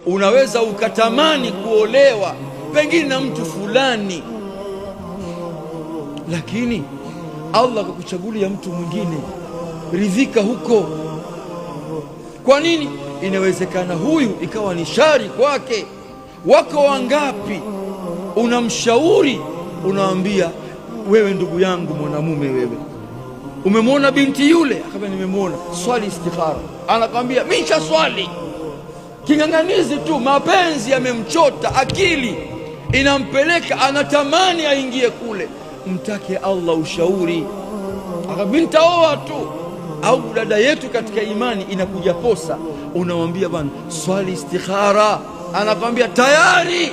Unaweza ukatamani kuolewa pengine na mtu fulani, lakini Allah akakuchagulia mtu mwingine, ridhika huko. Kwa nini? Inawezekana huyu ikawa ni shari kwake. Wako wangapi unamshauri, unamwambia wewe ndugu yangu mwanamume, wewe umemwona binti yule? Akamwambia nimemwona, swali istikhara. Anakwambia mimi swali. King'ang'anizi tu, mapenzi yamemchota, akili inampeleka, anatamani aingie kule. Mtake Allah ushauri. Akamwambia nitaoa tu. Au dada yetu katika imani inakuja posa, unamwambia bwana swali istikhara, anakwambia tayari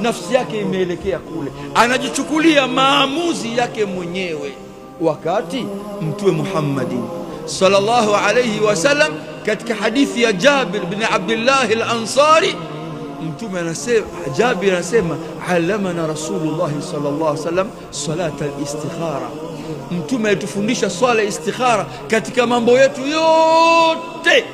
nafsi yake imeelekea kule, anajichukulia maamuzi yake mwenyewe. Wakati Mtume Muhammadin sallallahu alayhi wasallam katika hadithi ya Jabir bin Abdullah al-Ansari, Mtume anasema, Jabir anasema alamana Rasulullah sallallahu alayhi wasallam salata al-istikhara. Mtume alitufundisha swala istikhara katika mambo yetu yote.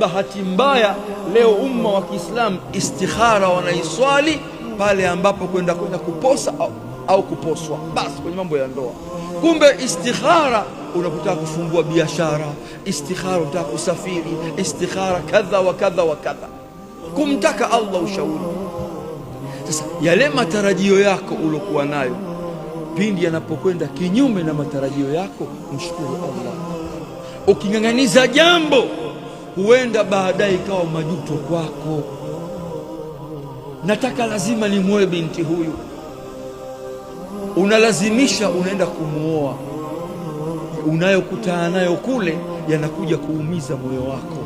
Bahati mbaya leo umma wa Kiislamu istikhara wanaiswali pale ambapo kwenda kuposa au kuposwa, basi kwenye mambo ya ndoa. Kumbe istikhara unapotaka kufungua biashara, istikhara unataka kusafiri, istikhara kadha wa kadha wa kadha, kumtaka Allah ushauri. Sasa yale matarajio yako ulokuwa nayo, pindi yanapokwenda kinyume na matarajio yako, mshukuru Allah. Uking'ang'aniza jambo, huenda baadaye ikawa majuto kwako. Nataka lazima nimuoe binti huyu, unalazimisha, unaenda kumuoa, unayokutana nayo kule yanakuja kuumiza moyo wako.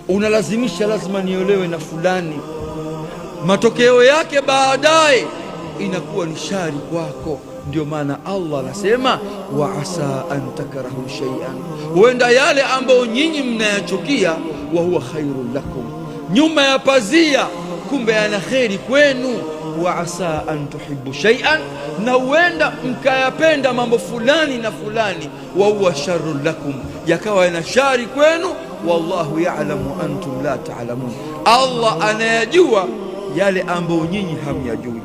Unalazimisha, lazima niolewe na fulani, matokeo yake baadaye inakuwa ni shari kwako. Ndio maana Allah anasema wa asa an takrahu shay'an, huenda yale ambayo nyinyi mnayachukia, wa huwa khairul lakum, nyuma ya pazia kumbe yana kheri kwenu. Wa asa an tuhibbu shay'an, na huenda mkayapenda mambo fulani na fulani, wa huwa sharrul lakum, yakawa yana shari kwenu. Wallahu ya'lamu antum la ta'lamun, Allah anayajua yale ambayo nyinyi hamyajui.